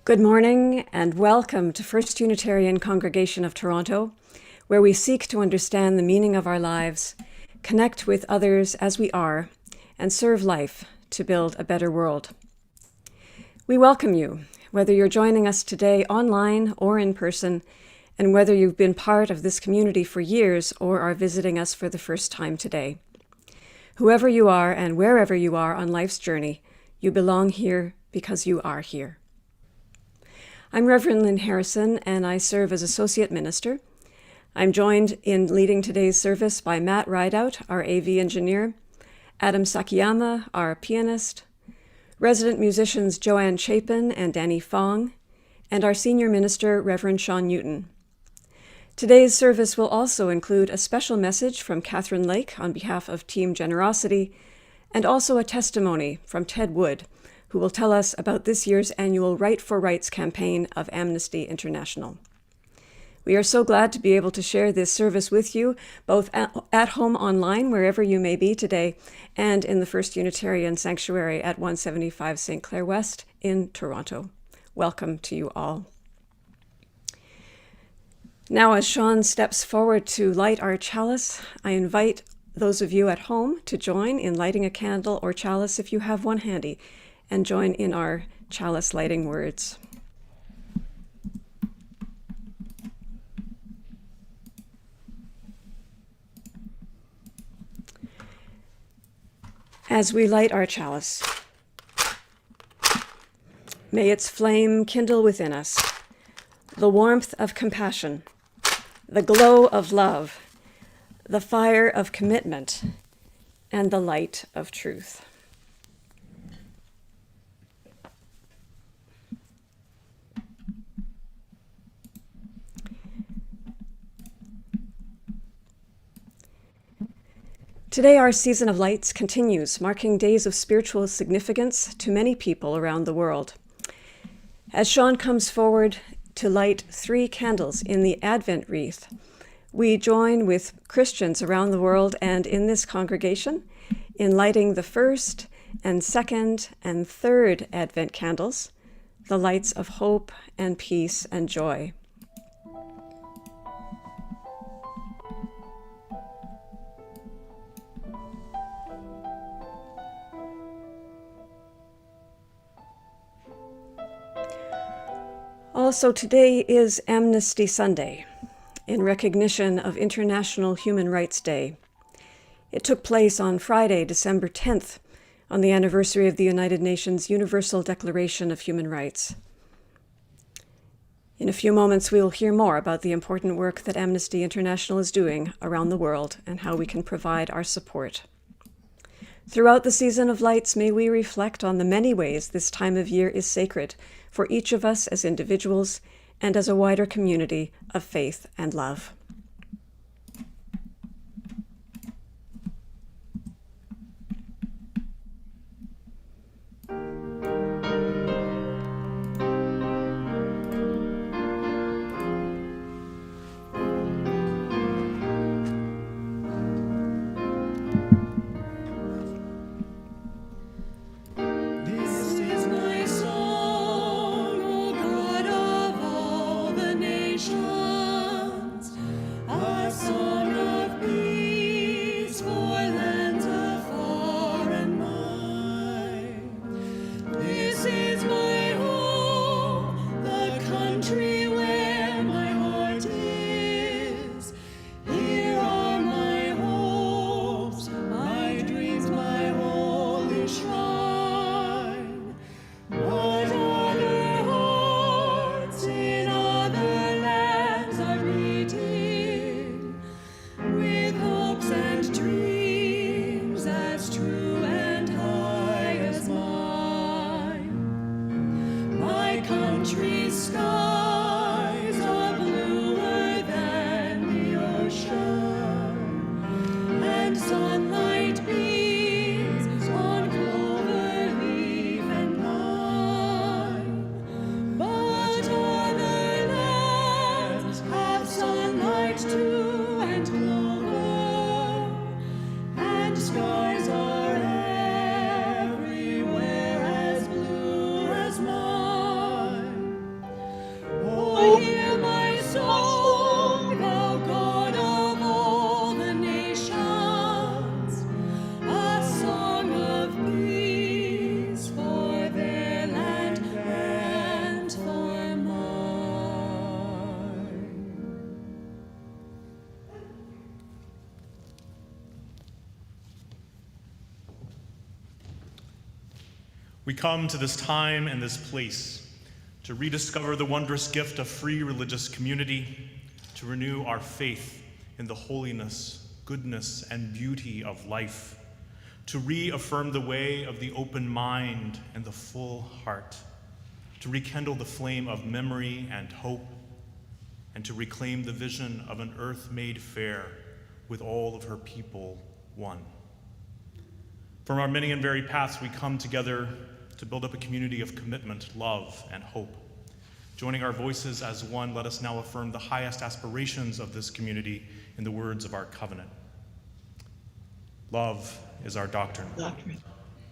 Good morning and welcome to First Unitarian Congregation of Toronto, where we seek to understand the meaning of our lives, connect with others as we are, and serve life to build a better world. We welcome you, whether you're joining us today online or in person, and whether you've been part of this community for years or are visiting us for the first time today. Whoever you are and wherever you are on life's journey, you belong here because you are here. I'm Reverend Lynn Harrison, and I serve as Associate Minister. I'm joined in leading today's service by Matt Rideout, our AV engineer, Adam Sakiyama, our pianist, resident musicians Joanne Chapin and Danny Fong, and our Senior Minister, Reverend Sean Newton. Today's service will also include a special message from Catherine Lake on behalf of Team Generosity, and also a testimony from Ted Wood, who will tell us about this year's annual Right for Rights campaign of Amnesty International. We are so glad to be able to share this service with you, both at home online, wherever you may be today, and in the First Unitarian Sanctuary at 175 St. Clair West in Toronto. Welcome to you all. Now, as Sean steps forward to light our chalice, I invite those of you at home to join in lighting a candle or chalice if you have one handy, and join in our chalice lighting words. As we light our chalice, may its flame kindle within us the warmth of compassion, the glow of love, the fire of commitment, and the light of truth. Today, our season of lights continues, marking days of spiritual significance to many people around the world. As Sean comes forward to light 3 candles in the Advent wreath, we join with Christians around the world and in this congregation in lighting the first and second and third Advent candles, the lights of hope and peace and joy. Also, today is Amnesty Sunday, in recognition of International Human Rights Day. It took place on Friday, December 10th, on the anniversary of the United Nations Universal Declaration of Human Rights. In a few moments, we'll hear more about the important work that Amnesty International is doing around the world and how we can provide our support. Throughout the season of lights, may we reflect on the many ways this time of year is sacred for each of us as individuals and as a wider community of faith and love. We come to this time and this place to rediscover the wondrous gift of free religious community, to renew our faith in the holiness, goodness, and beauty of life, to reaffirm the way of the open mind and the full heart, to rekindle the flame of memory and hope, and to reclaim the vision of an earth made fair with all of her people one. From our many and varied paths, we come together to build up a community of commitment, love, and hope. Joining our voices as one, let us now affirm the highest aspirations of this community in the words of our covenant. Love is our doctrine.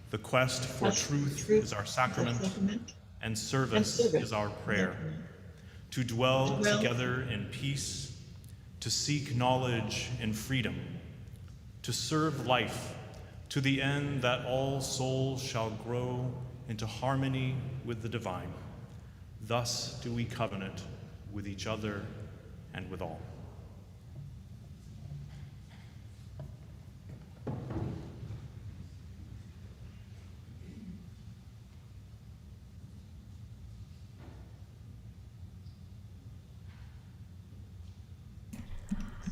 The quest for truth is our sacrament, and service is our prayer. To dwell together in peace, to seek knowledge in freedom, to serve life to the end that all souls shall grow into harmony with the divine. Thus do we covenant with each other and with all.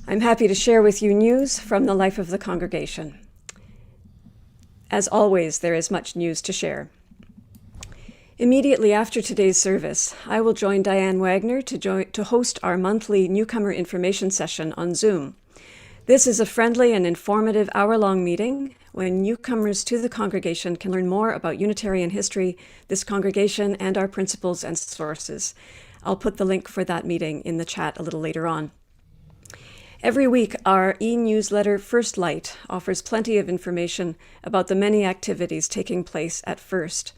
I'm happy to share with you news from the life of the congregation. As always, there is much news to share. Immediately after today's service, I will join Diane Wagner to host our monthly newcomer information session on Zoom. This is a friendly and informative hour-long meeting when newcomers to the congregation can learn more about Unitarian history, this congregation, and our principles and sources. I'll put the link for that meeting in the chat a little later on. Every week, our e-newsletter First Light offers plenty of information about the many activities taking place at First.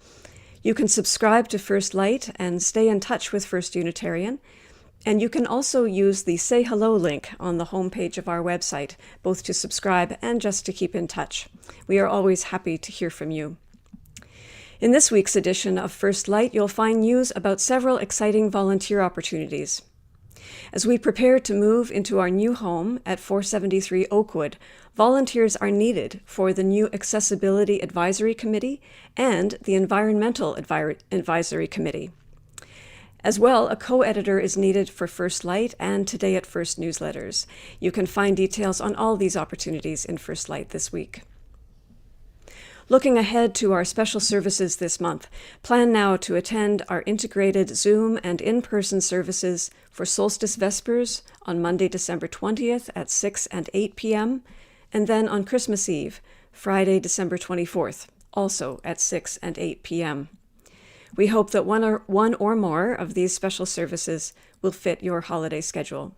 You can subscribe to First Light and stay in touch with First Unitarian, and you can also use the Say Hello link on the homepage of our website, both to subscribe and just to keep in touch. We are always happy to hear from you. In this week's edition of First Light, you'll find news about several exciting volunteer opportunities. As we prepare to move into our new home at 473 Oakwood, volunteers are needed for the new Accessibility Advisory Committee and the Environmental Advisory Committee. As well, a co-editor is needed for First Light and Today at First newsletters. You can find details on all these opportunities in First Light this week. Looking ahead to our special services this month, plan now to attend our integrated Zoom and in-person services for Solstice Vespers on Monday, December 20th at 6 and 8 p.m., and then on Christmas Eve, Friday, December 24th, also at 6 and 8 p.m. We hope that one or more of these special services will fit your holiday schedule.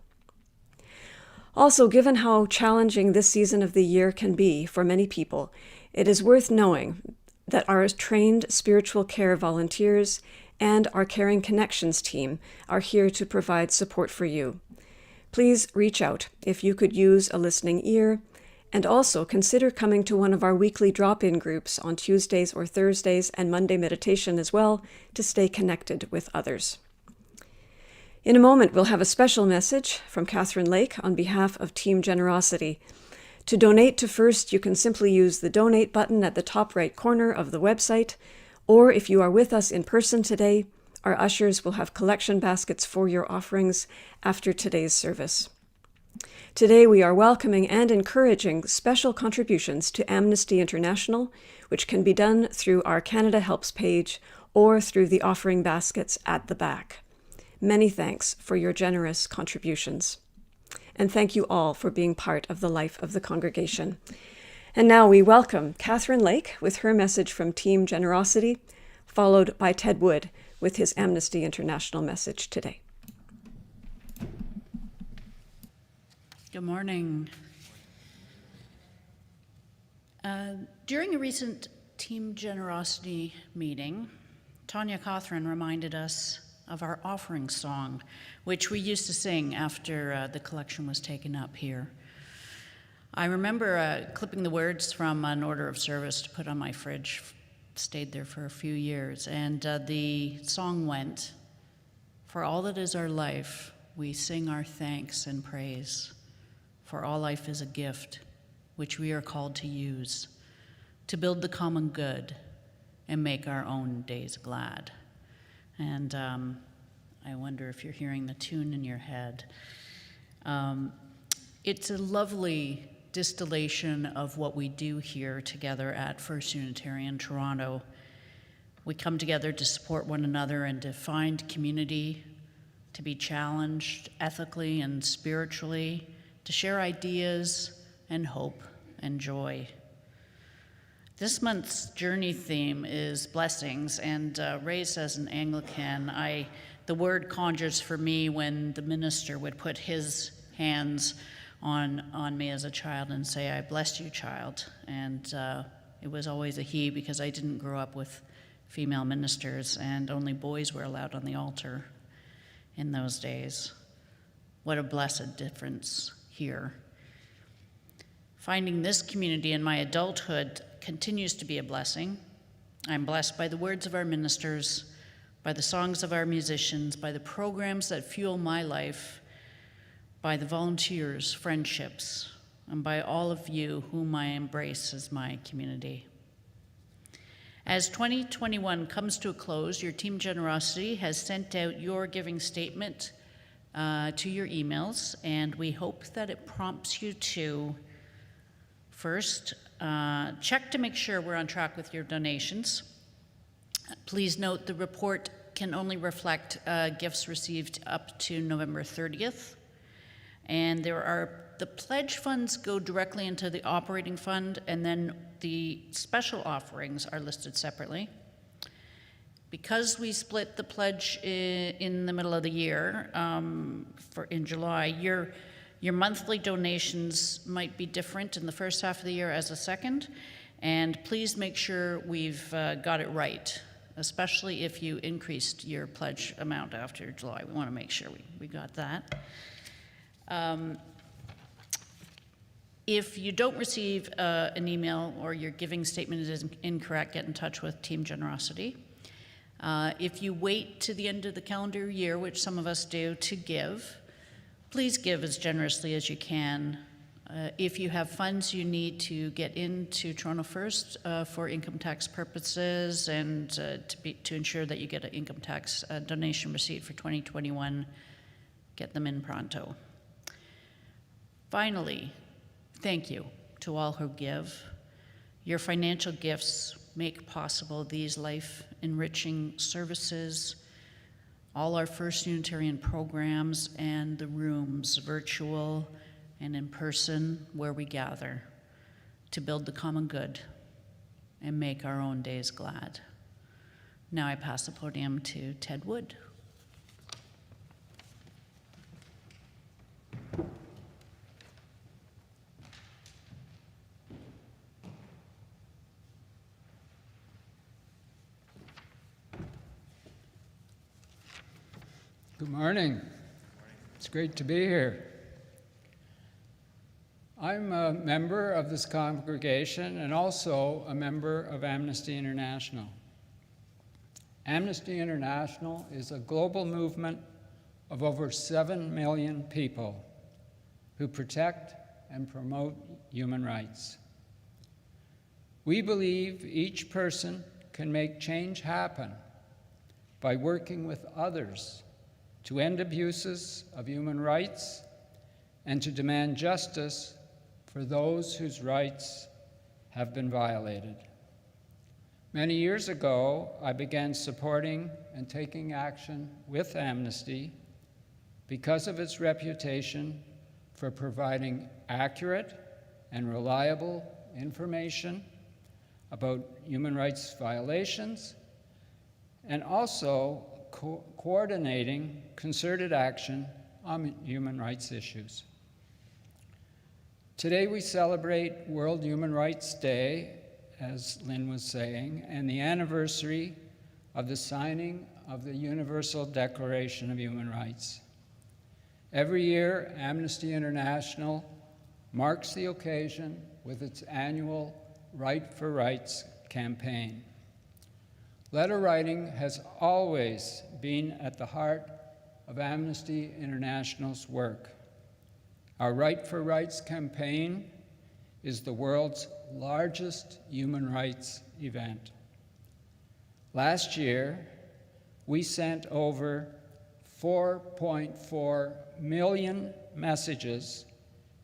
Also, given how challenging this season of the year can be for many people, it is worth knowing that our trained spiritual care volunteers and our Caring Connections team are here to provide support for you. Please reach out if you could use a listening ear, and also consider coming to one of our weekly drop-in groups on Tuesdays or Thursdays and Monday meditation as well to stay connected with others. In a moment, we'll have a special message from Catherine Lake on behalf of Team Generosity. To donate to First, you can simply use the donate button at the top right corner of the website, or if you are with us in person today, our ushers will have collection baskets for your offerings after today's service. Today, we are welcoming and encouraging special contributions to Amnesty International, which can be done through our Canada Helps page or through the offering baskets at the back. Many thanks for your generous contributions. And thank you all for being part of the life of the congregation. And now we welcome Catherine Lake with her message from Team Generosity, followed by Ted Wood with his Amnesty International message today. Good morning. During a recent Team Generosity meeting, Tanya Cawthron reminded us of our offering song, which we used to sing after the collection was taken up here. I remember clipping the words from an order of service to put on my fridge, stayed there for a few years, and the song went, "For all that is our life, we sing our thanks and praise. For all life is a gift, which we are called to use, to build the common good, and make our own days glad. And I wonder if you're hearing the tune in your head. It's a lovely distillation of what we do here together at First Unitarian Toronto. We come together to support one another and to find community, to be challenged ethically and spiritually, to share ideas and hope and joy. This month's journey theme is blessings, and raised as an Anglican, the word conjures for me when the minister would put his hands on me as a child and say, "I bless you, child." And it was always a he, because I didn't grow up with female ministers, and only boys were allowed on the altar in those days. What a blessed difference here. Finding this community in my adulthood continues to be a blessing. I'm blessed by the words of our ministers, by the songs of our musicians, by the programs that fuel my life, by the volunteers, friendships, and by all of you whom I embrace as my community. As 2021 comes to a close, your Team Generosity has sent out your giving statement to your emails, and we hope that it prompts you to first check to make sure we're on track with your donations. Please note the report can only reflect gifts received up to November 30th. And the pledge funds go directly into the operating fund, and then the special offerings are listed separately. Because we split the pledge in the middle of the year, in July, your monthly donations might be different in the first half of the year as the second, and please make sure we've got it right, especially if you increased your pledge amount after July. We want to make sure we got that. If you don't receive an email or your giving statement is incorrect, get in touch with Team Generosity. If you wait to the end of the calendar year, which some of us do, to give, please give as generously as you can. If you have funds you need to get into Toronto First for income tax purposes and to ensure that you get an income tax donation receipt for 2021, get them in pronto. Finally, thank you to all who give. Your financial gifts make possible these life-enriching services, all our First Unitarian programs, and the rooms, virtual and in person, where we gather to build the common good and make our own days glad. Now I pass the podium to Ted Wood. Good morning. It's great to be here. I'm a member of this congregation and also a member of Amnesty International. Amnesty International is a global movement of over 7 million people who protect and promote human rights. We believe each person can make change happen by working with others to end abuses of human rights and to demand justice for those whose rights have been violated. Many years ago, I began supporting and taking action with Amnesty because of its reputation for providing accurate and reliable information about human rights violations and also coordinating concerted action on human rights issues. Today we celebrate World Human Rights Day, as Lynn was saying, and the anniversary of the signing of the Universal Declaration of Human Rights. Every year, Amnesty International marks the occasion with its annual Right for Rights campaign. Letter writing has always been at the heart of Amnesty International's work. Our Right for Rights campaign is the world's largest human rights event. Last year, we sent over 4.4 million messages,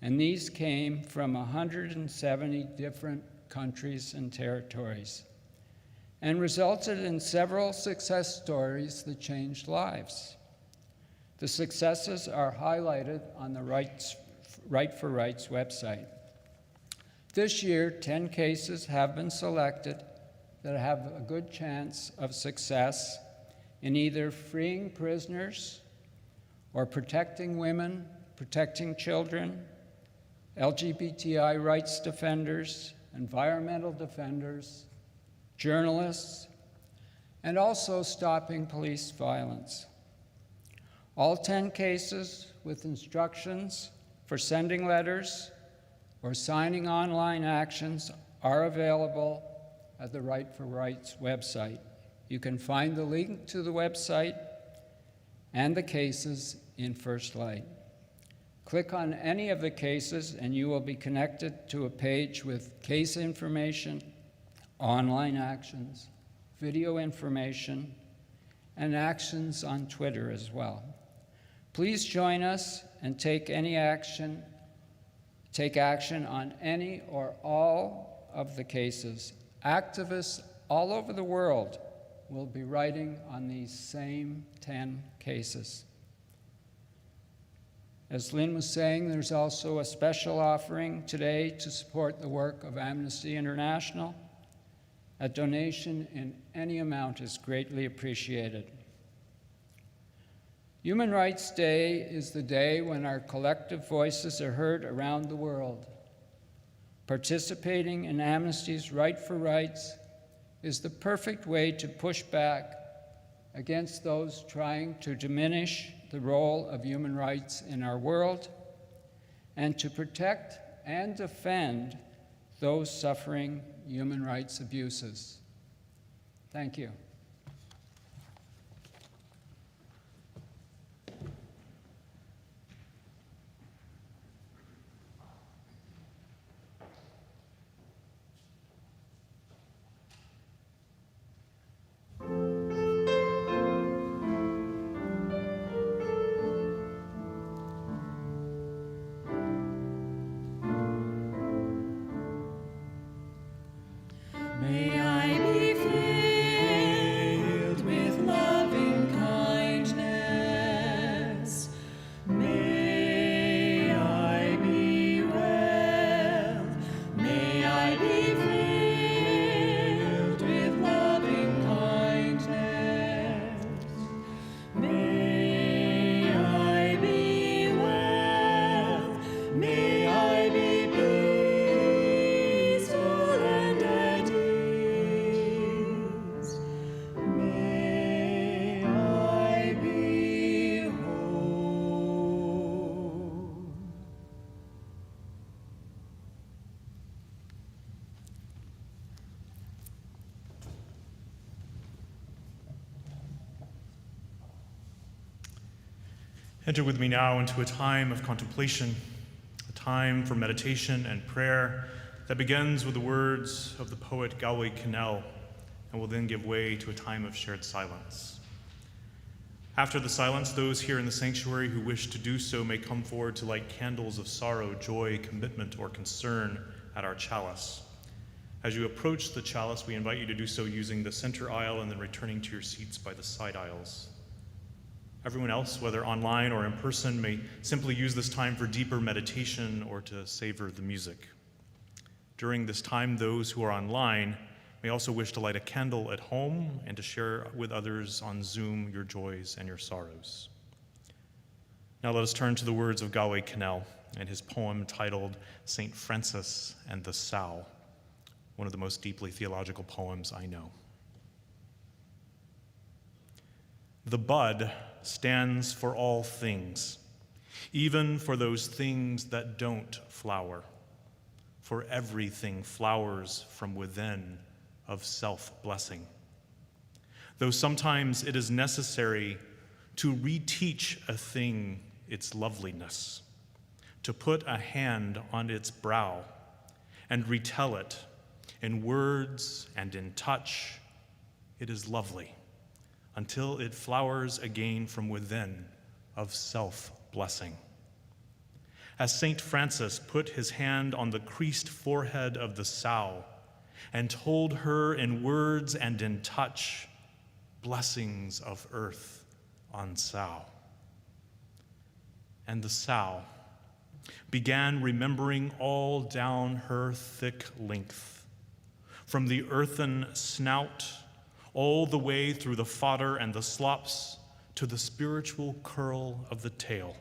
and these came from 170 different countries and territories, and resulted in several success stories that changed lives. The successes are highlighted on the Right for Rights website. This year, 10 cases have been selected that have a good chance of success in either freeing prisoners or protecting women, protecting children, LGBTI rights defenders, environmental defenders, journalists, and also stopping police violence. All 10 cases with instructions for sending letters or signing online actions are available at the Right for Rights website. You can find the link to the website and the cases in First Light. Click on any of the cases and you will be connected to a page with case information, online actions, video information, and actions on Twitter as well. Please join us and take action on any or all of the cases. Activists all over the world will be writing on these same 10 cases. As Lynn was saying, there's also a special offering today to support the work of Amnesty International. A donation in any amount is greatly appreciated. Human Rights Day is the day when our collective voices are heard around the world. Participating in Amnesty's Right for Rights is the perfect way to push back against those trying to diminish the role of human rights in our world and to protect and defend those suffering human rights abuses. Thank you. May I be filled with loving kindness. May I be well. May I be filled with loving kindness. May I be well. May I be peaceful and at ease. May I be whole. Enter with me now into a time of contemplation, a time for meditation and prayer that begins with the words of the poet Galway Kinnell and will then give way to a time of shared silence. After the silence, those here in the sanctuary who wish to do so may come forward to light candles of sorrow, joy, commitment, or concern at our chalice. As you approach the chalice, we invite you to do so using the center aisle and then returning to your seats by the side aisles. Everyone else, whether online or in person, may simply use this time for deeper meditation or to savor the music. During this time, those who are online may also wish to light a candle at home and to share with others on Zoom your joys and your sorrows. Now let us turn to the words of Galway Kinnell and his poem titled St. Francis and the Sow, one of the most deeply theological poems I know. The bud stands for all things, even for those things that don't flower, for everything flowers from within of self-blessing. Though sometimes it is necessary to reteach a thing its loveliness, to put a hand on its brow and retell it in words and in touch it is lovely, until it flowers again from within of self-blessing. As St. Francis put his hand on the creased forehead of the sow and told her in words and in touch, blessings of earth on sow. And the sow began remembering all down her thick length, from the earthen snout all the way through the fodder and the slops to the spiritual curl of the tail,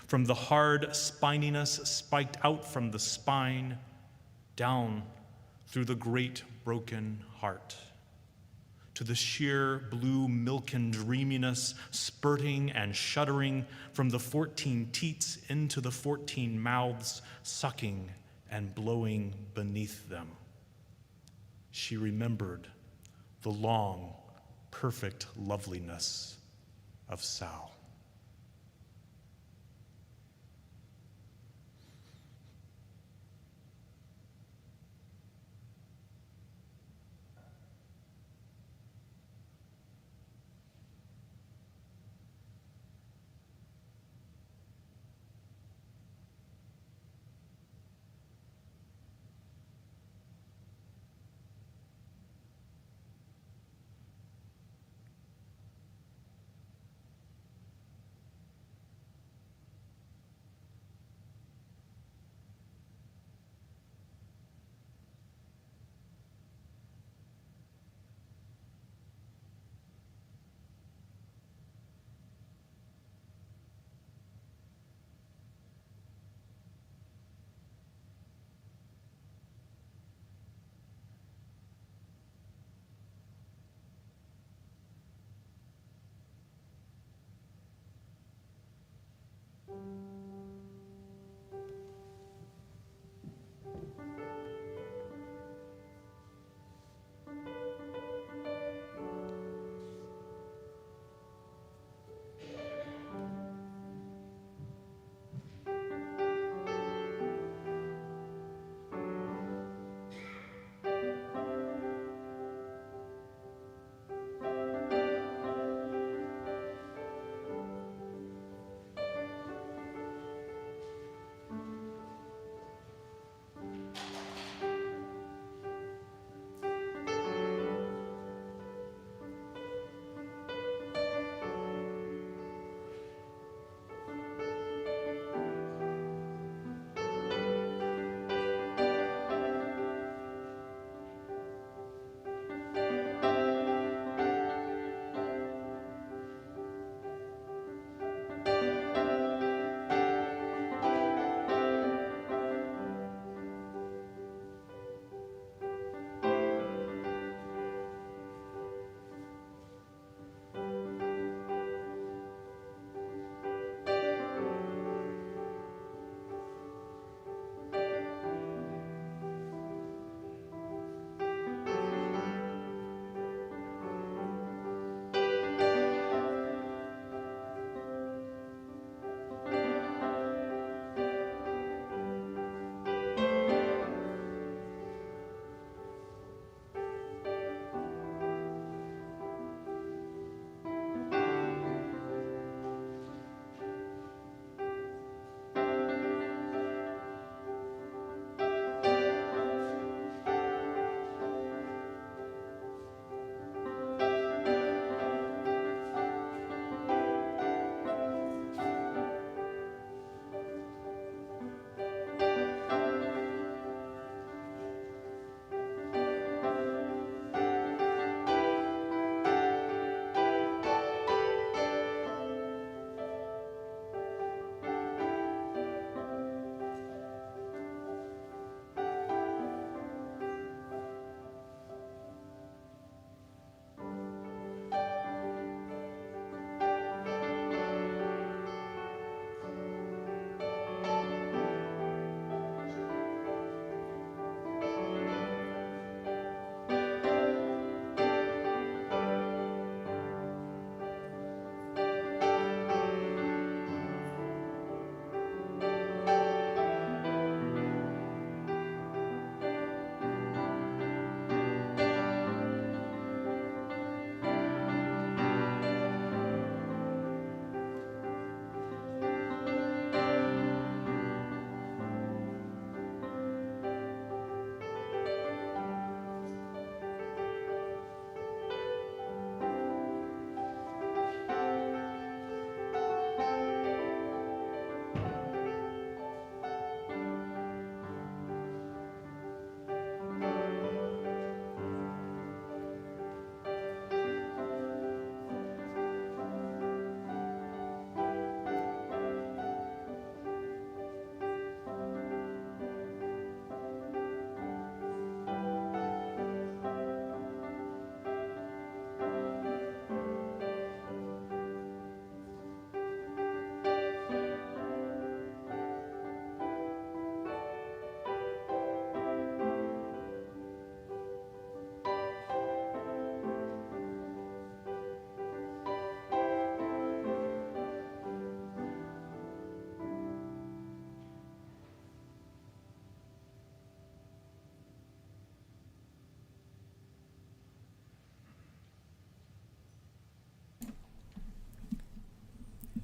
from the hard spininess spiked out from the spine down through the great broken heart, to the sheer blue milken dreaminess spurting and shuddering from the 14 teats into the 14 mouths sucking and blowing beneath them. She remembered the long, perfect loveliness of sow.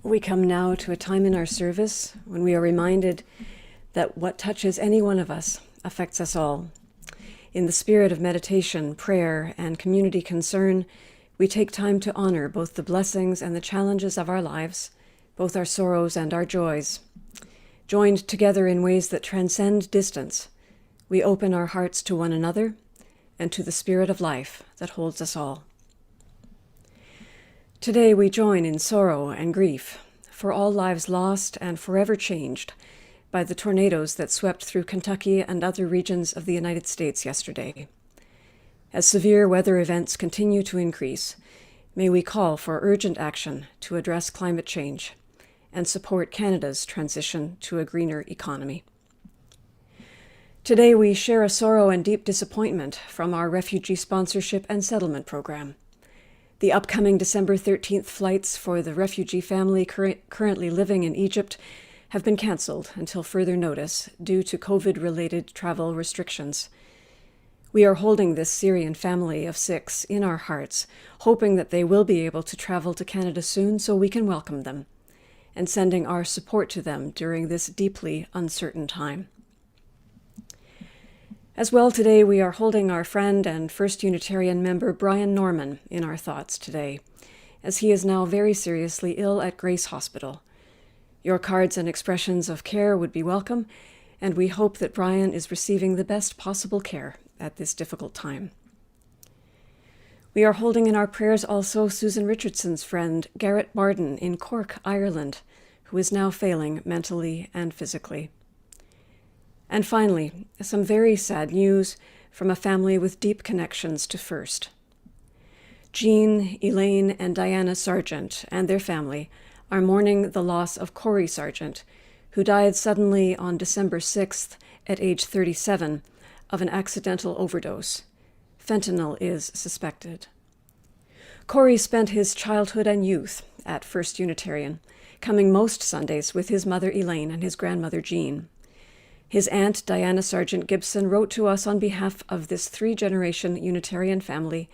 We come now to a time in our service when we are reminded that what touches any one of us affects us all. In the spirit of meditation, prayer, and community concern, we take time to honor both the blessings and the challenges of our lives, both our sorrows and our joys. Joined together in ways that transcend distance, we open our hearts to one another and to the spirit of life that holds us all. Today we join in sorrow and grief for all lives lost and forever changed by the tornadoes that swept through Kentucky and other regions of the United States yesterday. As severe weather events continue to increase, may we call for urgent action to address climate change and support Canada's transition to a greener economy. Today we share a sorrow and deep disappointment from our refugee sponsorship and settlement program. The upcoming December 13th flights for the refugee family currently living in Egypt have been cancelled until further notice due to COVID-related travel restrictions. We are holding this Syrian family of 6 in our hearts, hoping that they will be able to travel to Canada soon so we can welcome them, and sending our support to them during this deeply uncertain time. As well, today we are holding our friend and First Unitarian member Brian Norman in our thoughts today, as he is now very seriously ill at Grace Hospital. Your cards and expressions of care would be welcome, and we hope that Brian is receiving the best possible care at this difficult time. We are holding in our prayers also Susan Richardson's friend Garrett Barden in Cork, Ireland, who is now failing mentally and physically. And finally, some very sad news from a family with deep connections to First. Jean, Elaine, and Diana Sargent and their family are mourning the loss of Corey Sargent, who died suddenly on December 6th at age 37 of an accidental overdose. Fentanyl is suspected. Corey spent his childhood and youth at First Unitarian, coming most Sundays with his mother Elaine and his grandmother Jean. His aunt, Diana Sargent Gibson, wrote to us on behalf of this 3-generation Unitarian family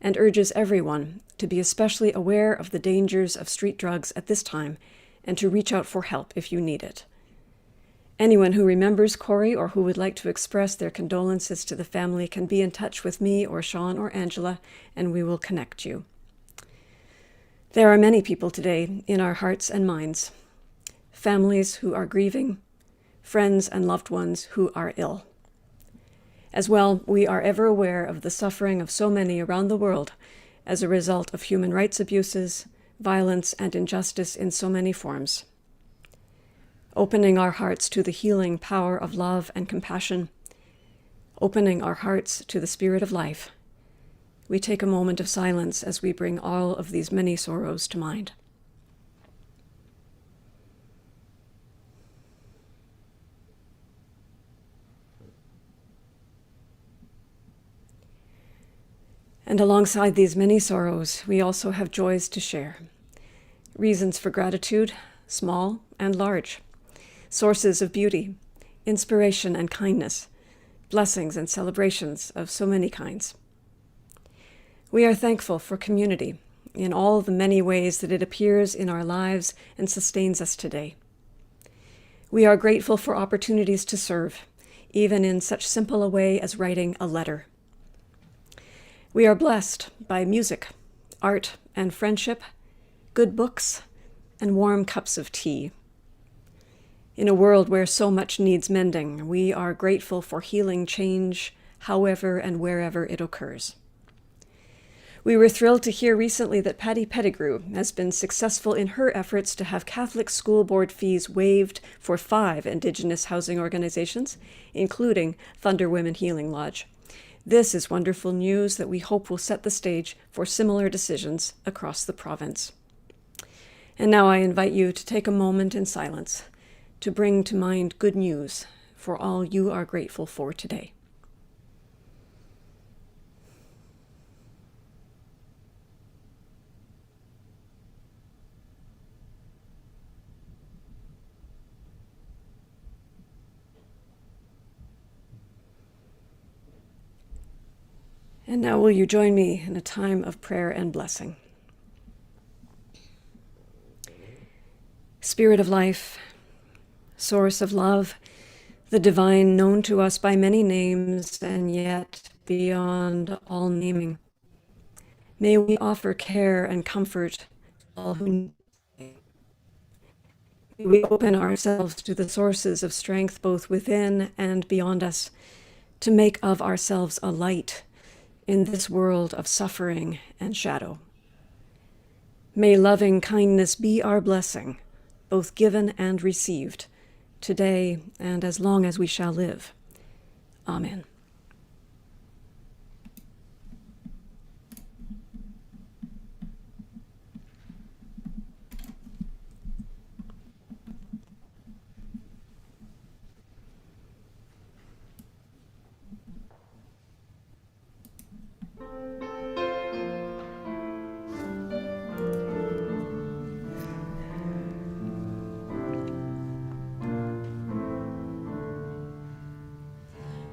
and urges everyone to be especially aware of the dangers of street drugs at this time and to reach out for help if you need it. Anyone who remembers Corey or who would like to express their condolences to the family can be in touch with me or Sean or Angela, and we will connect you. There are many people today in our hearts and minds, families who are grieving, friends and loved ones who are ill. As well, we are ever aware of the suffering of so many around the world as a result of human rights abuses, violence, and injustice in so many forms. Opening our hearts to the healing power of love and compassion, opening our hearts to the spirit of life, we take a moment of silence as we bring all of these many sorrows to mind. And alongside these many sorrows, we also have joys to share. Reasons for gratitude, small and large. Sources of beauty, inspiration and kindness, blessings and celebrations of so many kinds. We are thankful for community in all the many ways that it appears in our lives and sustains us today. We are grateful for opportunities to serve, even in such simple a way as writing a letter. We are blessed by music, art, and friendship, good books, and warm cups of tea. In a world where so much needs mending, we are grateful for healing change, however and wherever it occurs. We were thrilled to hear recently that Patty Pettigrew has been successful in her efforts to have Catholic school board fees waived for 5 Indigenous housing organizations, including Thunder Women Healing Lodge. This is wonderful news that we hope will set the stage for similar decisions across the province. And now I invite you to take a moment in silence to bring to mind good news for all you are grateful for today. And now will you join me in a time of prayer and blessing? Spirit of life, source of love, the divine known to us by many names and yet beyond all naming. May we offer care and comfort to all who need it. May we open ourselves to the sources of strength both within and beyond us, to make of ourselves a light in this world of suffering and shadow. May loving kindness be our blessing, both given and received, today and as long as we shall live. Amen.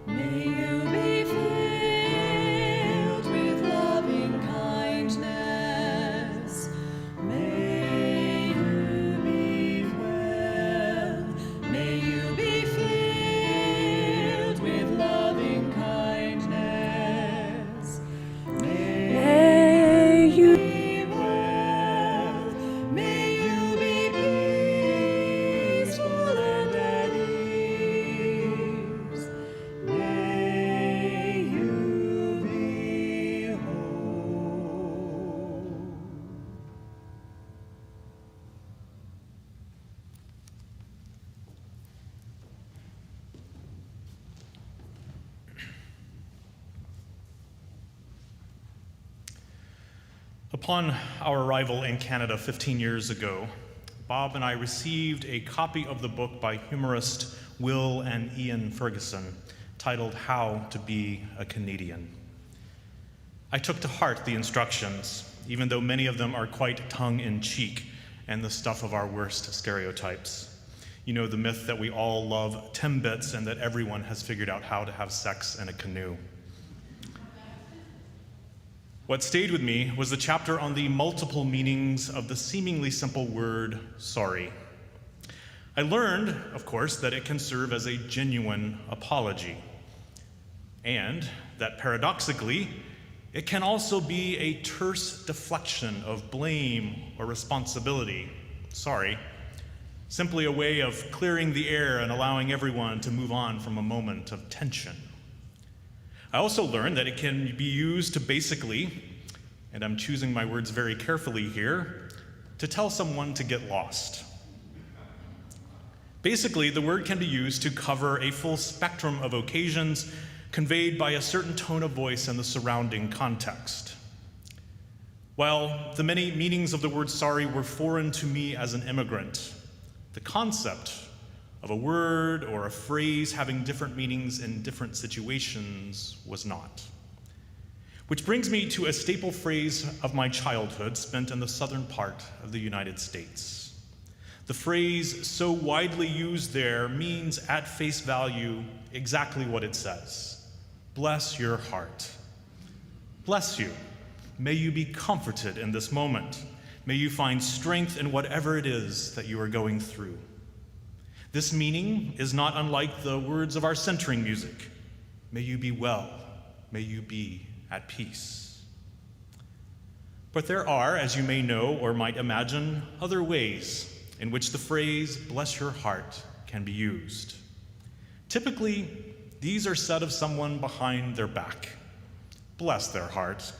May you be filled with loving kindness. May you be well. May you be filled with loving kindness. May you Be well. May you be peaceful and at ease. May you be whole. Upon our arrival in Canada 15 years ago, Bob and I received a copy of the book by humorist Will and Ian Ferguson titled How to Be a Canadian. I took to heart the instructions, even though many of them are quite tongue-in-cheek and the stuff of our worst stereotypes. You know, the myth that we all love Timbits and that everyone has figured out how to have sex in a canoe. What stayed with me was the chapter on the multiple meanings of the seemingly simple word sorry. I learned, of course, that it can serve as a genuine apology, and that paradoxically, it can also be a terse deflection of blame or responsibility. Sorry. Simply a way of clearing the air and allowing everyone to move on from a moment of tension. I also learned that it can be used to basically, and I'm choosing my words very carefully here, to tell someone to get lost. Basically, the word can be used to cover a full spectrum of occasions conveyed by a certain tone of voice and the surrounding context. While the many meanings of the word sorry were foreign to me as an immigrant, the concept of a word or a phrase having different meanings in different situations was not. Which brings me to a staple phrase of my childhood spent in the southern part of the United States. The phrase so widely used there means at face value exactly what it says. Bless your heart. Bless you. May you be comforted in this moment. May you find strength in whatever it is that you are going through. This meaning is not unlike the words of our centering music. May you be well. May you be at peace. But there are, as you may know or might imagine, other ways in which the phrase, bless your heart, can be used. Typically, these are said of someone behind their back. Bless their heart,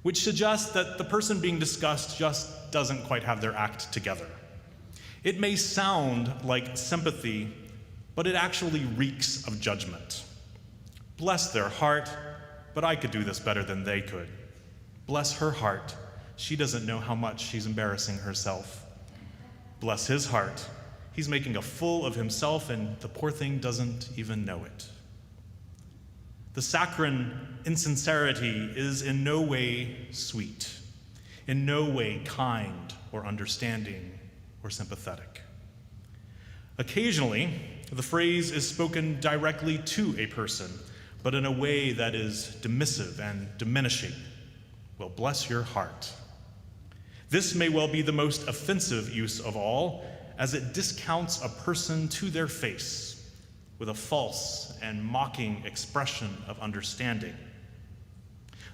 which suggests that the person being discussed just doesn't quite have their act together. It may sound like sympathy, but it actually reeks of judgment. Bless their heart, but I could do this better than they could. Bless her heart, she doesn't know how much she's embarrassing herself. Bless his heart, he's making a fool of himself and the poor thing doesn't even know it. The saccharine insincerity is in no way sweet, in no way kind or understanding or sympathetic. Occasionally, the phrase is spoken directly to a person, but in a way that is dismissive and diminishing. Well, bless your heart. This may well be the most offensive use of all, as it discounts a person to their face with a false and mocking expression of understanding.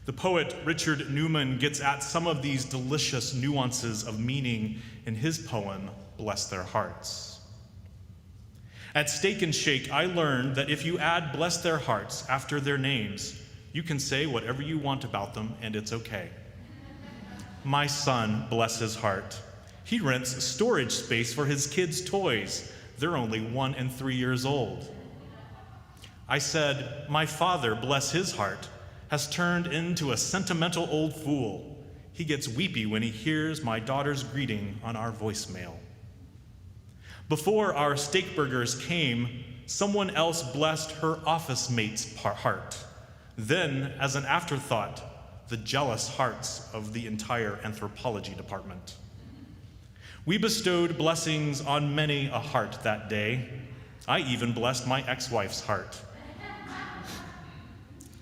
The poet Richard Newman gets at some of these delicious nuances of meaning in his poem, Bless Their Hearts. At Steak and Shake, I learned that if you add bless their hearts after their names, you can say whatever you want about them and it's okay. My son, bless his heart. He rents storage space for his kids' toys. They're only 1 and 3 years old. I said, my father, bless his heart, has turned into a sentimental old fool. He gets weepy when he hears my daughter's greeting on our voicemail. Before our steak burgers came, someone else blessed her office mate's heart. Then, as an afterthought, the jealous hearts of the entire anthropology department. We bestowed blessings on many a heart that day. I even blessed my ex-wife's heart.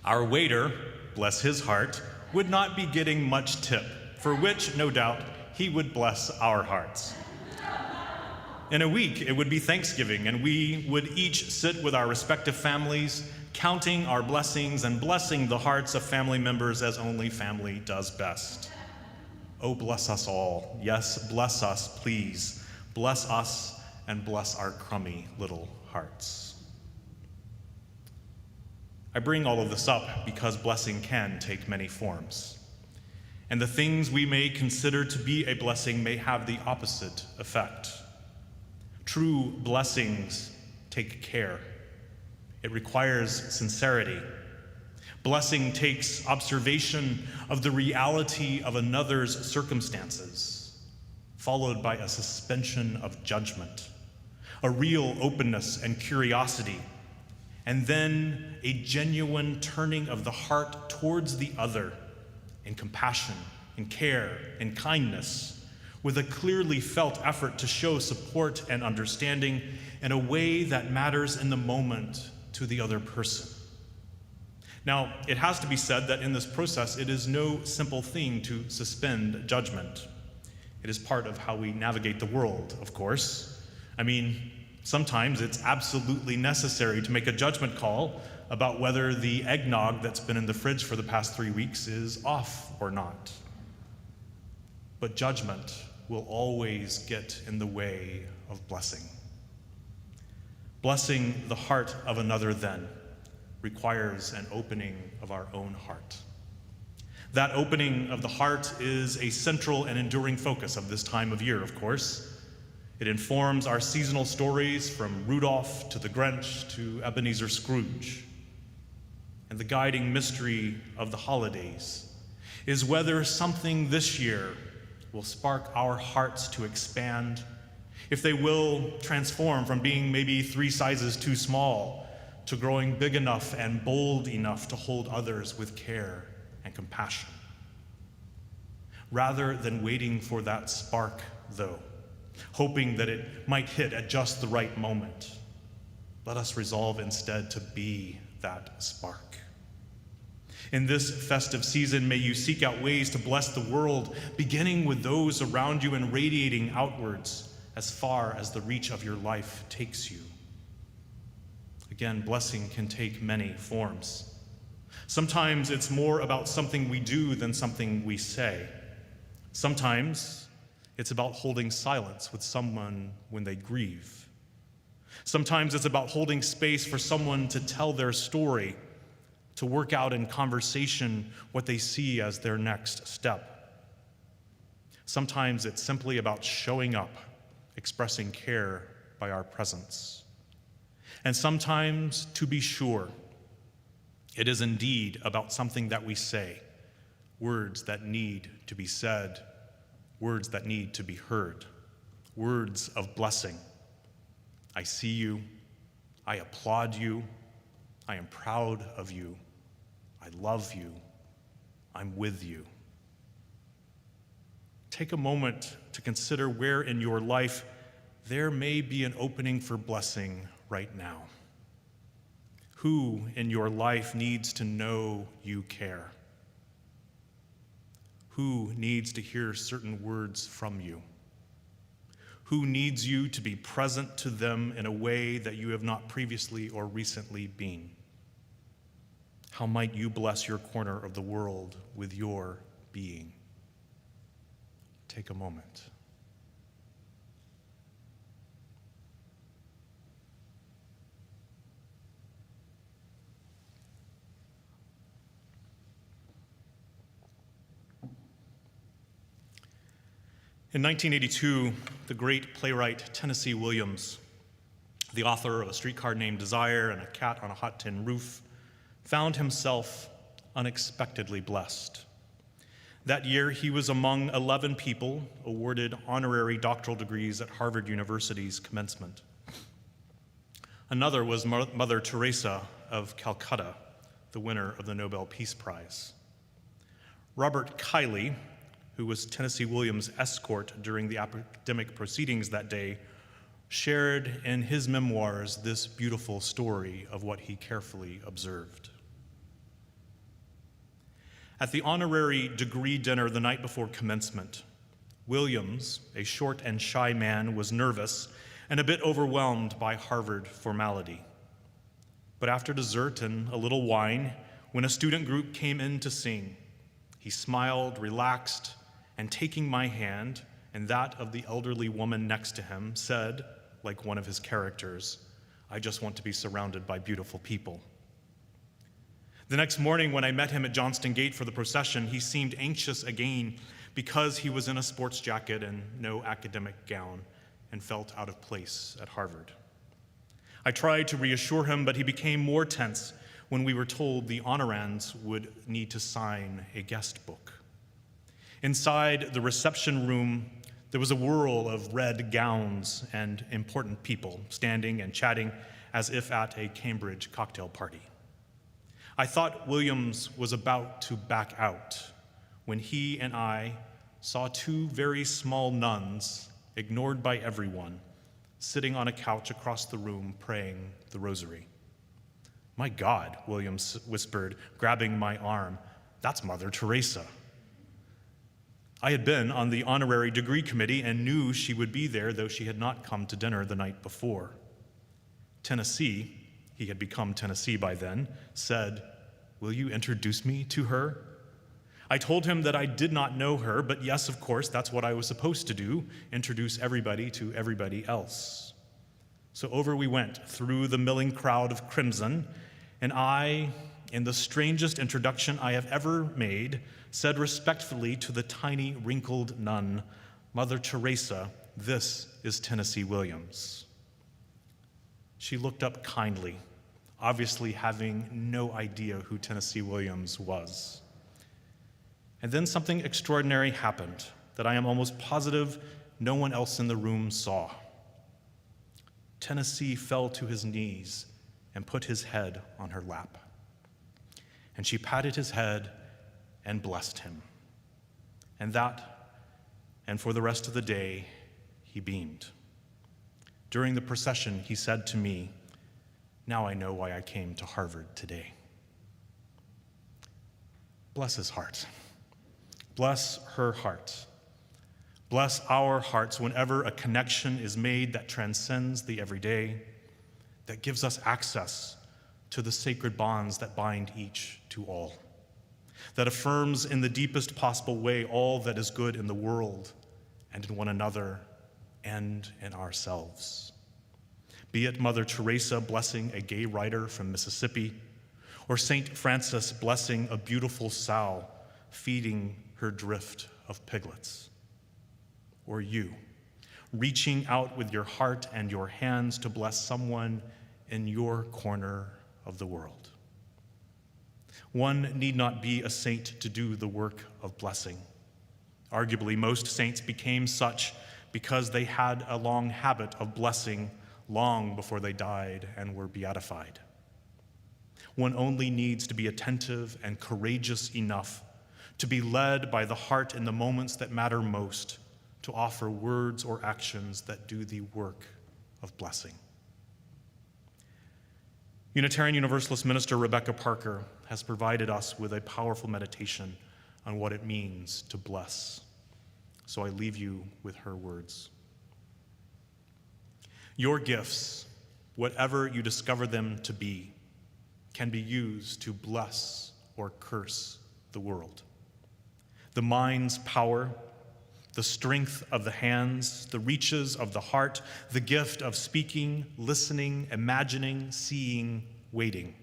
Our waiter, bless his heart, would not be getting much tip, for which, no doubt, he would bless our hearts. In a week, it would be Thanksgiving, and we would each sit with our respective families, counting our blessings and blessing the hearts of family members as only family does best. Oh, bless us all. Yes, bless us, please. Bless us and bless our crummy little hearts. I bring all of this up because blessing can take many forms. And the things we may consider to be a blessing may have the opposite effect. True blessings take care. It requires sincerity. Blessing takes observation of the reality of another's circumstances, followed by a suspension of judgment, a real openness and curiosity, and then a genuine turning of the heart towards the other in compassion, in care, in kindness, with a clearly felt effort to show support and understanding in a way that matters in the moment to the other person. Now, it has to be said that in this process, it is no simple thing to suspend judgment. It is part of how we navigate the world, of course. I mean, sometimes it's absolutely necessary to make a judgment call about whether the eggnog that's been in the fridge for the past 3 weeks is off or not. But judgment will always get in the way of blessing. Blessing the heart of another, then, requires an opening of our own heart. That opening of the heart is a central and enduring focus of this time of year, of course. It informs our seasonal stories from Rudolph to the Grinch to Ebenezer Scrooge. And the guiding mystery of the holidays is whether something this year will spark our hearts to expand, if they will transform from being maybe 3 sizes too small to growing big enough and bold enough to hold others with care and compassion. Rather than waiting for that spark, though, hoping that it might hit at just the right moment, let us resolve instead to be that spark. In this festive season, may you seek out ways to bless the world, beginning with those around you and radiating outwards as far as the reach of your life takes you. Again, blessing can take many forms. Sometimes it's more about something we do than something we say. Sometimes it's about holding silence with someone when they grieve. Sometimes it's about holding space for someone to tell their story, to work out in conversation what they see as their next step. Sometimes it's simply about showing up, expressing care by our presence. And sometimes, to be sure, it is indeed about something that we say, words that need to be said, words that need to be heard, words of blessing. I see you, I applaud you, I am proud of you, I love you, I'm with you. Take a moment to consider where in your life there may be an opening for blessing right now. Who in your life needs to know you care? Who needs to hear certain words from you? Who needs you to be present to them in a way that you have not previously or recently been? How might you bless your corner of the world with your being? Take a moment. In 1982, the great playwright Tennessee Williams, the author of A Streetcar Named Desire and A Cat on a Hot Tin Roof, found himself unexpectedly blessed. That year, he was among 11 people awarded honorary doctoral degrees at Harvard University's commencement. Another was Mother Teresa of Calcutta, the winner of the Nobel Peace Prize. Robert Kiley, who was Tennessee Williams' escort during the academic proceedings that day, shared in his memoirs this beautiful story of what he carefully observed. At the honorary degree dinner the night before commencement, Williams, a short and shy man, was nervous and a bit overwhelmed by Harvard formality. But after dessert and a little wine, when a student group came in to sing, he smiled, relaxed, and taking my hand and that of the elderly woman next to him, said, like one of his characters, "I just want to be surrounded by beautiful people." The next morning when I met him at Johnston Gate for the procession, he seemed anxious again because he was in a sports jacket and no academic gown and felt out of place at Harvard. I tried to reassure him, but he became more tense when we were told the honorands would need to sign a guest book. Inside the reception room, there was a whirl of red gowns and important people standing and chatting as if at a Cambridge cocktail party. I thought Williams was about to back out when he and I saw two very small nuns, ignored by everyone, sitting on a couch across the room praying the rosary. "My God," Williams whispered, grabbing my arm, "that's Mother Teresa." I had been on the honorary degree committee and knew she would be there, though she had not come to dinner the night before. Tennessee, he had become Tennessee by then, said, "Will you introduce me to her?" I told him that I did not know her, but yes, of course, that's what I was supposed to do, introduce everybody to everybody else. So over we went through the milling crowd of crimson, and I, in the strangest introduction I have ever made, said respectfully to the tiny, wrinkled nun, "Mother Teresa, this is Tennessee Williams." She looked up kindly, obviously having no idea who Tennessee Williams was. And then something extraordinary happened that I am almost positive no one else in the room saw. Tennessee fell to his knees and put his head on her lap. And she patted his head and blessed him. And for the rest of the day, he beamed. During the procession, he said to me, "Now I know why I came to Harvard today." Bless his heart. Bless her heart. Bless our hearts whenever a connection is made that transcends the everyday, that gives us access to the sacred bonds that bind each to all, that affirms in the deepest possible way all that is good in the world and in one another and in ourselves. Be it Mother Teresa blessing a gay writer from Mississippi, or St. Francis blessing a beautiful sow feeding her drift of piglets, or you reaching out with your heart and your hands to bless someone in your corner of the world. One need not be a saint to do the work of blessing. Arguably, most saints became such because they had a long habit of blessing long before they died and were beatified. One only needs to be attentive and courageous enough to be led by the heart in the moments that matter most, to offer words or actions that do the work of blessing. Unitarian Universalist minister Rebecca Parker has provided us with a powerful meditation on what it means to bless. So I leave you with her words. Your gifts, whatever you discover them to be, can be used to bless or curse the world. The mind's power, the strength of the hands, the reaches of the heart, the gift of speaking, listening, imagining, seeing, waiting.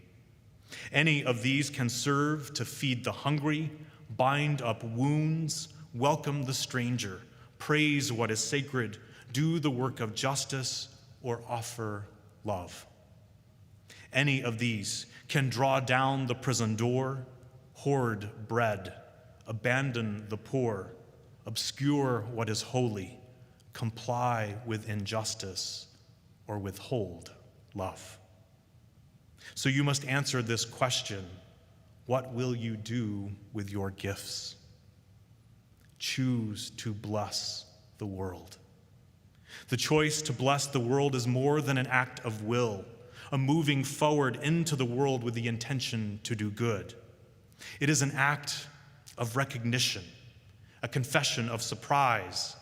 Any of these can serve to feed the hungry, bind up wounds, welcome the stranger, praise what is sacred, do the work of justice, or offer love. Any of these can draw down the prison door, hoard bread, abandon the poor, obscure what is holy, comply with injustice, or withhold love. So you must answer this question: what will you do with your gifts? Choose to bless the world. The choice to bless the world is more than an act of will, a moving forward into the world with the intention to do good. It is an act of recognition, a confession of surprise,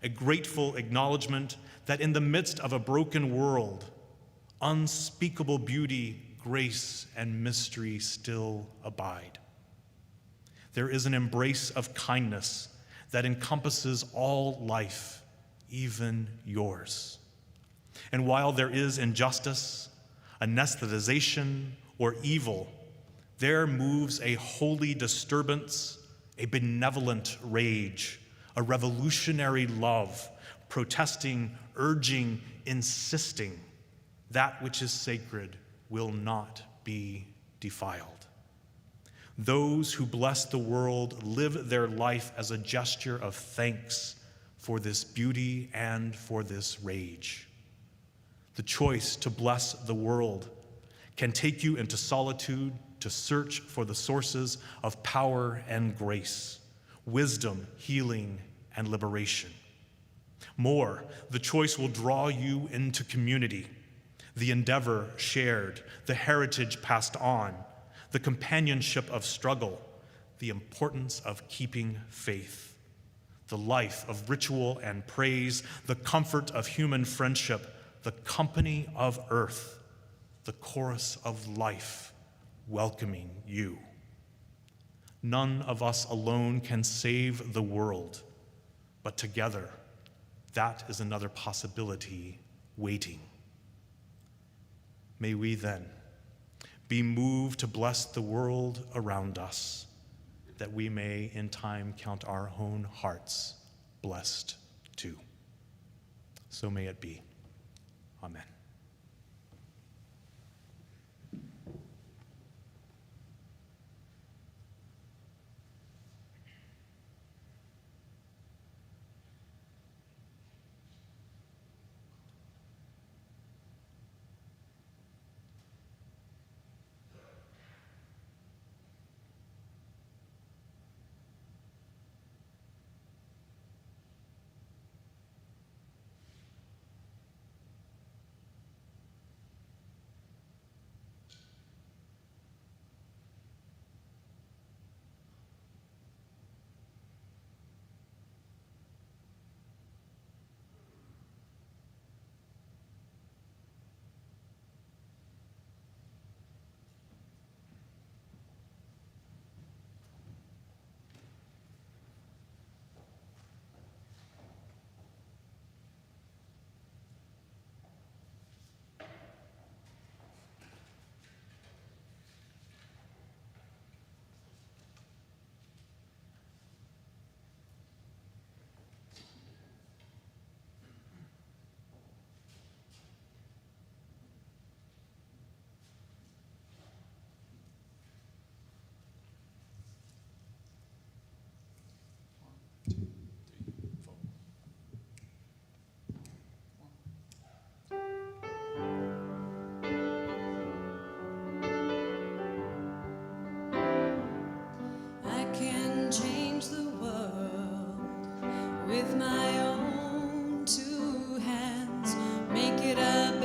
a grateful acknowledgement that in the midst of a broken world, unspeakable beauty, grace, and mystery still abide. There is an embrace of kindness that encompasses all life, even yours. And while there is injustice, anesthetization, or evil, there moves a holy disturbance, a benevolent rage, a revolutionary love, protesting, urging, insisting that which is sacred will not be defiled. Those who bless the world live their life as a gesture of thanks for this beauty and for this rage. The choice to bless the world can take you into solitude to search for the sources of power and grace, wisdom, healing, and liberation. More, the choice will draw you into community, the endeavor shared, the heritage passed on, the companionship of struggle, the importance of keeping faith, the life of ritual and praise, the comfort of human friendship, the company of earth, the chorus of life welcoming you. None of us alone can save the world, but together, that is another possibility waiting. May we then be moved to bless the world around us, that we may in time count our own hearts blessed too. So may it be. Amen. With my own two hands, with my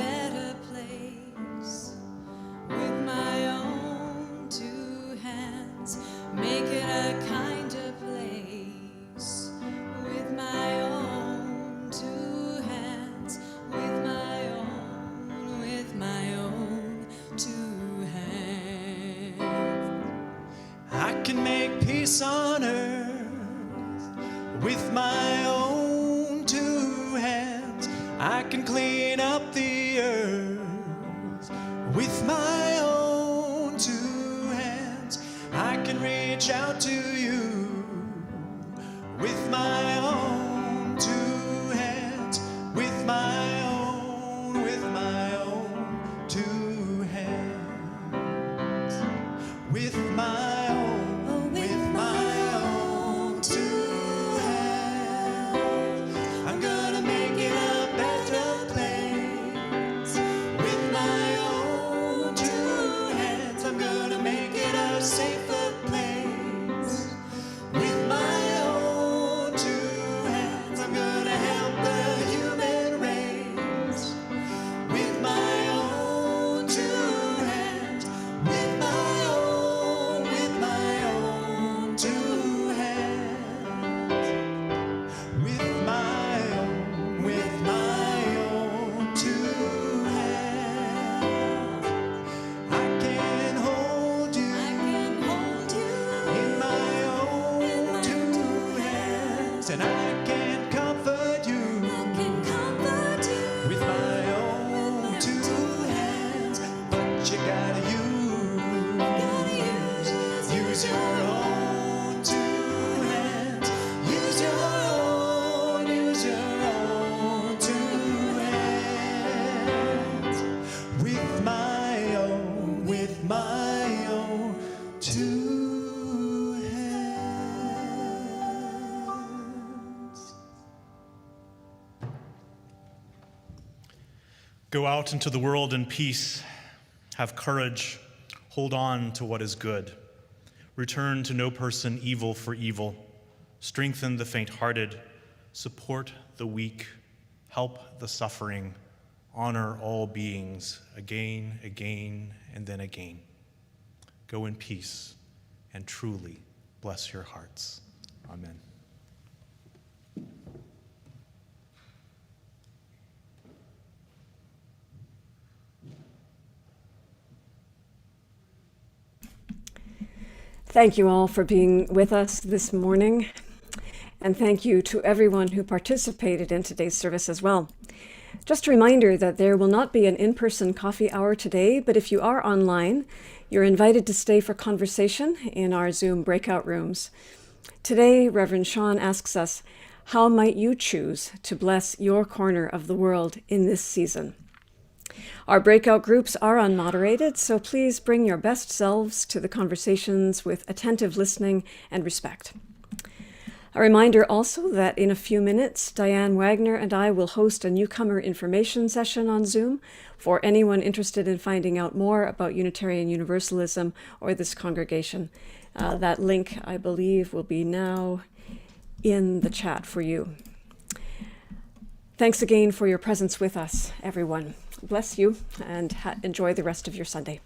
can make peace on earth with my own two hands. I can clean up the earth with my own two hands. I can reach out to you with my own two hands, with my own two hands, with my own two hands. I'm gonna make it a better place with my own two hands. I'm gonna make it a safer place with my own two hands. I'm gonna help the human race with my own two hands, with my own two hands, with my own two hands. I can hold you in my own two hands, and I can comfort you with my own two hands. But you gotta use your own two hands. Use your own two hands. With my own two hands. Go out into the world in peace. Have courage. Hold on to what is good. Return to no person evil for evil. Strengthen the faint-hearted. Support the weak. Help the suffering. Honor all beings again, again, and then again. Go in peace and truly bless your hearts. Amen. Thank you all for being with us this morning, and thank you to everyone who participated in today's service as well. Just a reminder that there will not be an in-person coffee hour today, but if you are online, you're invited to stay for conversation in our Zoom breakout rooms. Today, Reverend Sean asks us, how might you choose to bless your corner of the world in this season? Our breakout groups are unmoderated, so please bring your best selves to the conversations with attentive listening and respect. A reminder also that in a few minutes, Diane Wagner and I will host a newcomer information session on Zoom for anyone interested in finding out more about Unitarian Universalism or this congregation. That link, I believe, will be now in the chat for you. Thanks again for your presence with us, everyone. Bless you and enjoy the rest of your Sunday.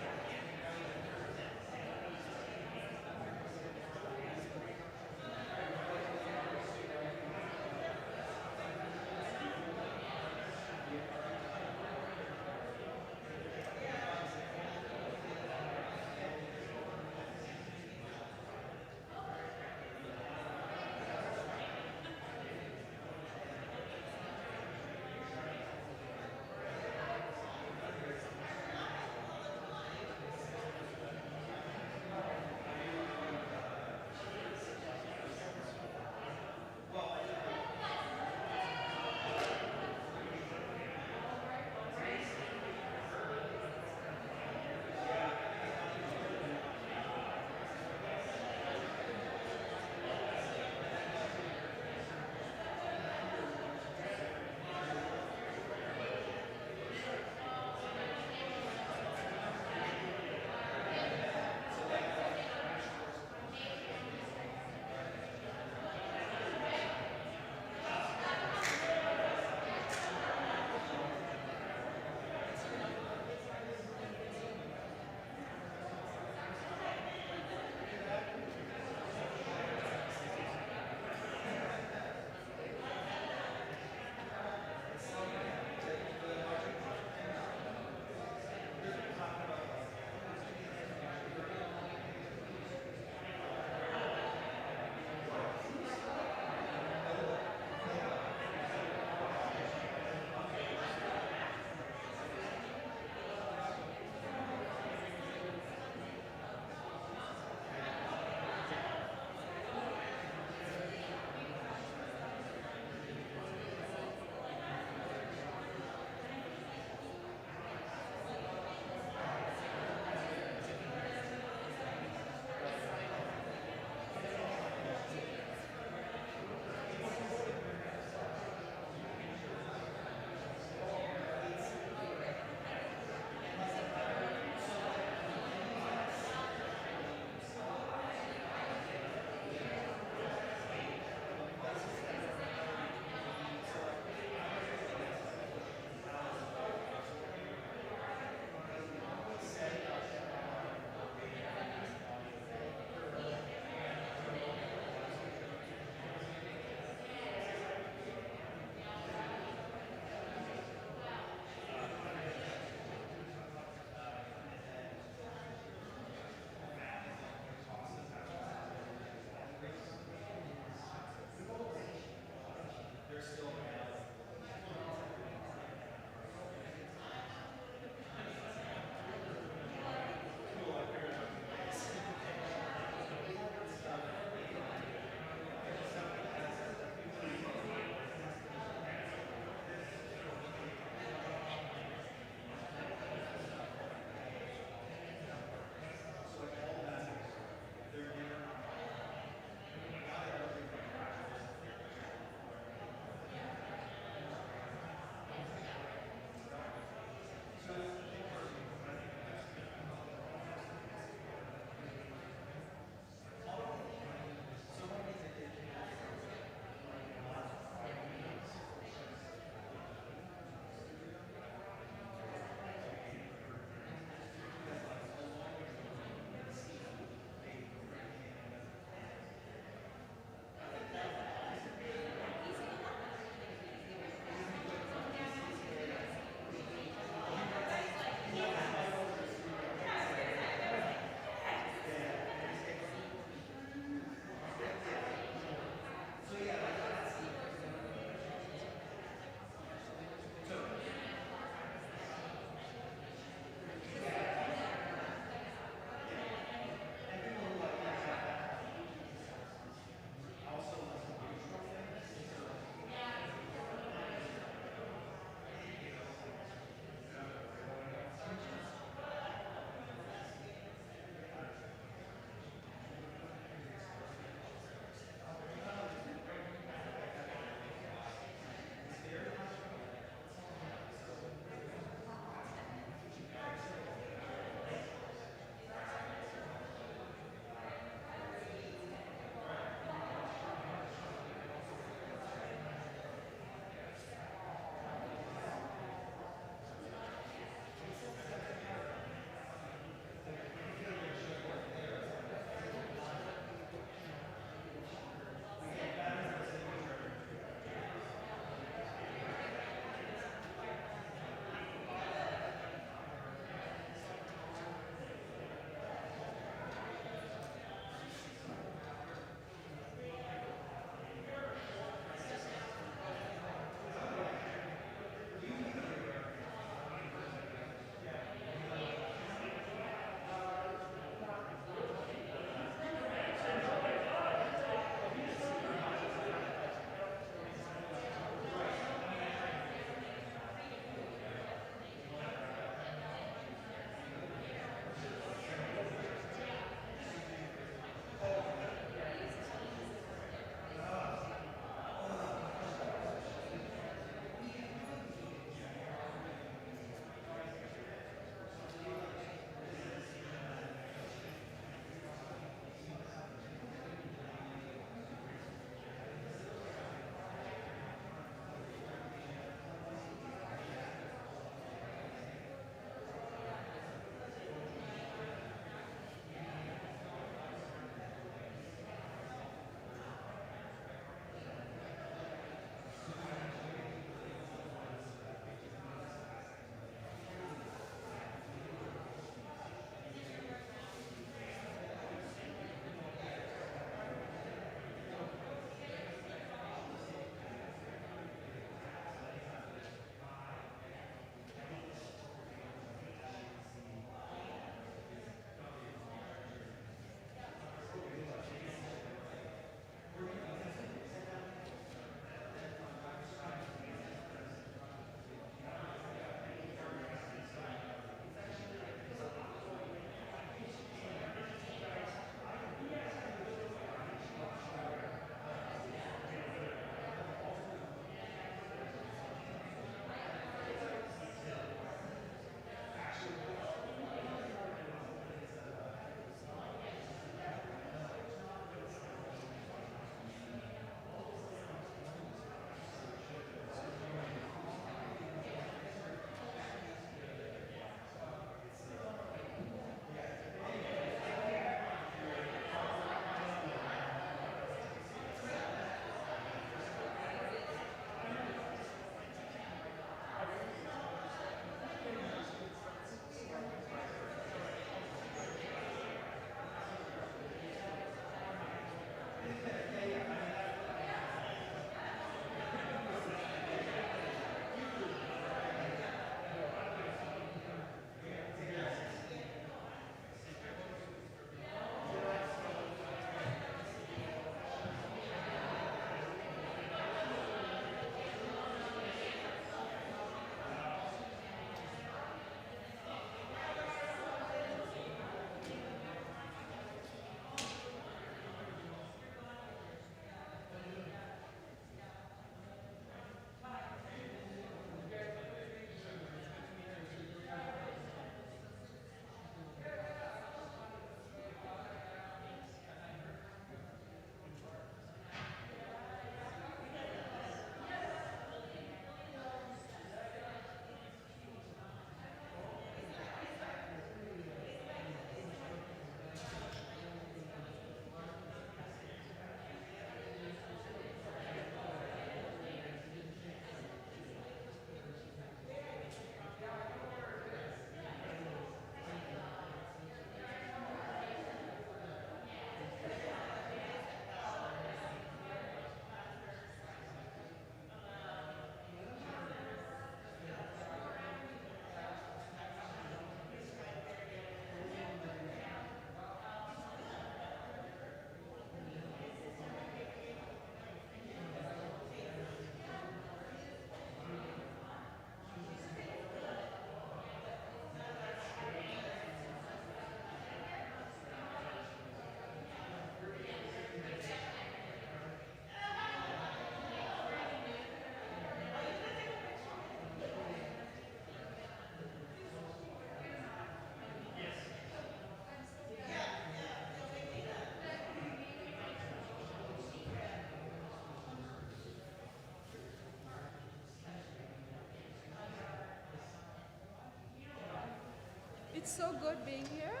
It's so good being here.